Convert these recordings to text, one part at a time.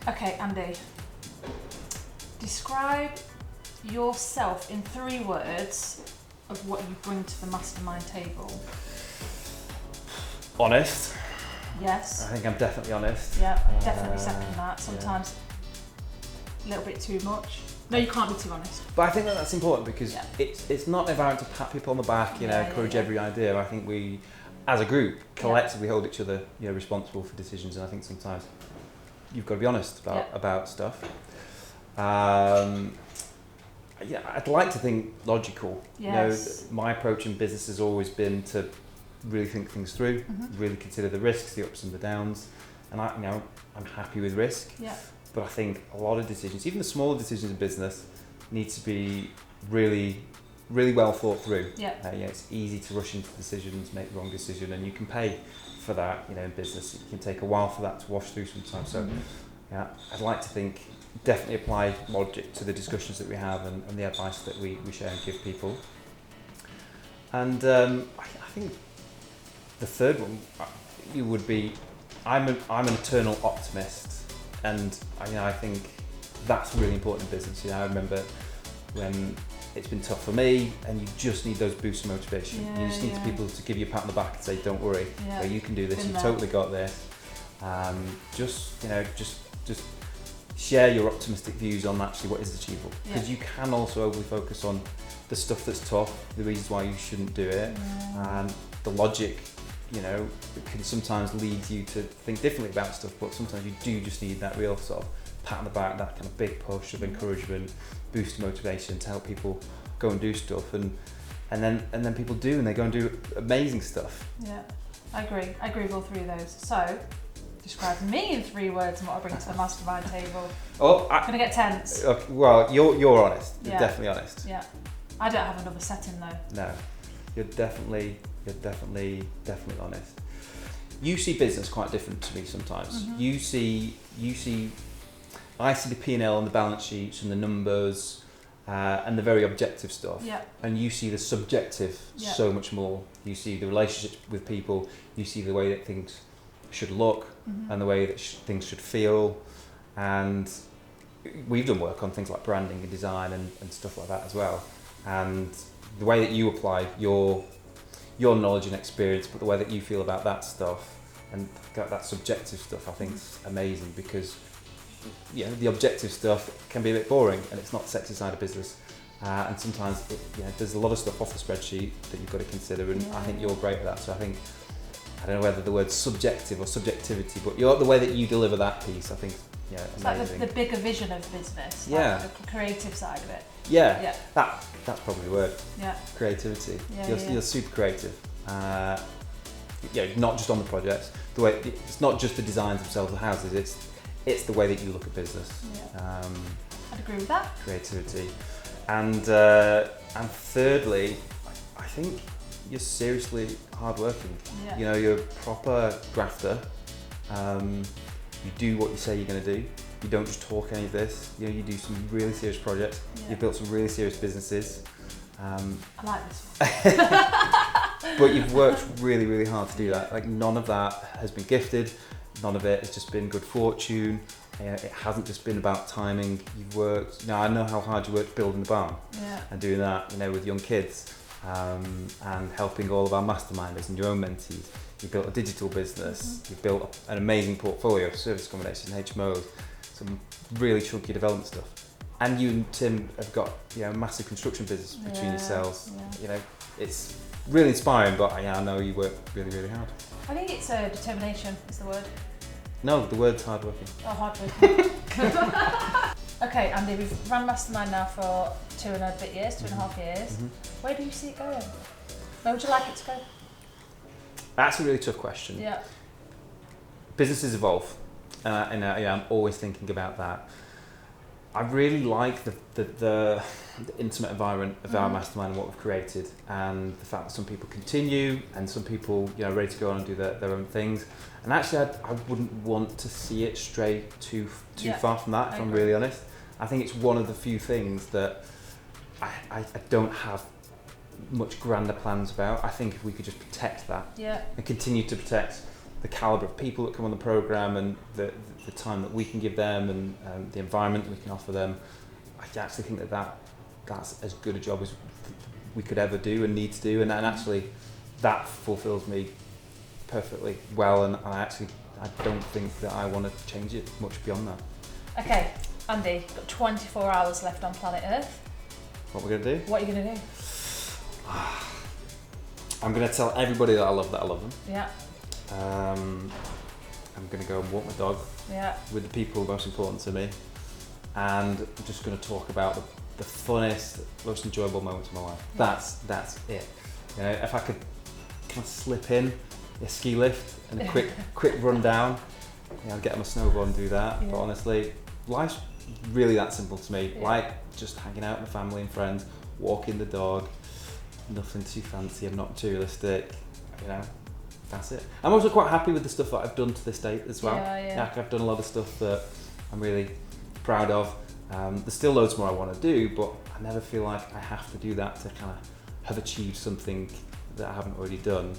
Okay, Andy. Describe yourself in 3 words of what you bring to the mastermind table. Honest. Yes. I think I'm definitely honest. Yeah, definitely second that. Sometimes a little bit too much. No, you can't be too honest. But I think that's important because it's not an environment to pat people on the back, encourage every idea. I think we, as a group, collectively hold each other, responsible for decisions, and I think sometimes you've got to be honest about stuff. I'd like to think logical. Yes. My approach in business has always been to really think things through, really consider the risks, the ups and the downs, and I'm happy with risk. Yeah. But I think a lot of decisions, even the smaller decisions in business, need to be really, really well thought through. Yeah. It's easy to rush into decisions, make the wrong decision, and you can pay for that. In business, it can take a while for that to wash through sometimes. So, I'd like to think definitely apply logic to the discussions that we have and the advice that we share and give people. And I think the third one would be I'm an eternal optimist. And I think that's really important in business. I remember when it's been tough for me, and you just need those boosts of motivation. You just need people to give you a pat on the back and say, "Don't worry, you can do this. You've totally got this." Just share your optimistic views on actually what is achievable, because you can also overly focus on the stuff that's tough, the reasons why you shouldn't do it, and the logic. It can sometimes lead you to think differently about stuff, but sometimes you do just need that real sort of pat on the back, that kind of big push of encouragement, boost of motivation to help people go and do stuff, and then people do, and they go and do amazing stuff. Yeah, I agree with all 3 of those. So, describe me in 3 words and what I bring to the mastermind table. I'm gonna get tense. Okay, well, you're honest. You're definitely honest. Yeah, I don't have another setting though. No, you're definitely honest. You see business quite different to me sometimes. I see the P&L and the balance sheets and the numbers and the very objective stuff. Yeah. And you see the subjective so much more. You see the relationships with people, you see the way that things should look and the way that things should feel. And we've done work on things like branding and design and stuff like that as well. And the way that you apply your knowledge and experience, but the way that you feel about that stuff and that subjective stuff, I think is amazing, because the objective stuff can be a bit boring and it's not the sexy side of business, and sometimes there's a lot of stuff off the spreadsheet that you've got to consider, and I think you're great at that. So I think, I don't know whether the word's subjective or subjectivity, but the way that you deliver that piece, I think, it's amazing. like the bigger vision of business, the creative side of it. That's probably the word. Creativity. You're super creative. Not just on the projects. The way it's not just the designs themselves of the houses. It's the way that you look at business. I'd agree with that. Creativity, and thirdly, I think you're seriously hardworking. You're a proper grafter. You do what you say you're going to do. You don't just talk any of this. You do some really serious projects. You've built some really serious businesses. I like this one. But you've worked really, really hard to do that. Like, none of that has been gifted. None of it has just been good fortune. It hasn't just been about timing. You've worked. I know how hard you worked building the barn and doing that. with young kids and helping all of our masterminders and your own mentees. You built a digital business. You've built an amazing portfolio of service accommodation, HMOs, some really chunky development stuff. And you and Tim have got a massive construction business between yourselves. It's really inspiring, but I know you work really, really hard. I think it's determination is the word. No, the word's hardworking. Oh, hardworking. Okay, Andy, we've run Mastermind now for 2.5 years. Where do you see it going? Where would you like it to go? That's a really tough question. Yeah. Businesses evolve, and I'm always thinking about that. I really like the intimate environment of our mastermind and what we've created, and the fact that some people continue and some people are ready to go on and do their own things. And actually, I wouldn't want to see it stray too far from that, if I'm really honest. I think it's one of the few things that I don't have much grander plans about. I think if we could just protect that and continue to protect the calibre of people that come on the programme and the time that we can give them and the environment that we can offer them, I actually think that's as good a job as we could ever do and need to do, and actually that fulfills me perfectly well, and I don't think that I want to change it much beyond that. Okay, Andy, got 24 hours left on planet Earth. What we're going to do? What are you going to do? I'm going to tell everybody that I love them. Yeah. I'm going to go and walk my dog with the people most important to me, and I'm just going to talk about the funnest, most enjoyable moments of my life. That's it. You know, if I could kind of slip in a ski lift and a quick run down, I'd get on my snowboard and do that. But honestly, life's really that simple to me. Like just hanging out with family and friends, walking the dog, nothing too fancy and not too realistic, you know. That's it. I'm also quite happy with the stuff that I've done to this date as well. Yeah, I've done a lot of stuff that I'm really proud of. There's still loads more I want to do, but I never feel like I have to do that to kind of have achieved something that I haven't already done.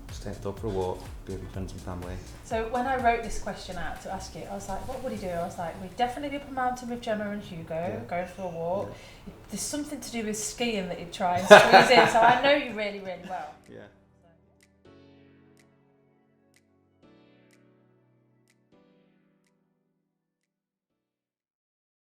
Just take the dog for a walk, be with my friends and family. So when I wrote this question out to ask you, I was like, what would he do? I was like, we'd definitely be up a mountain with Gemma and Hugo, going for a walk. There's something to do with skiing that you'd try and squeeze in, so I know you really, really well. Yeah.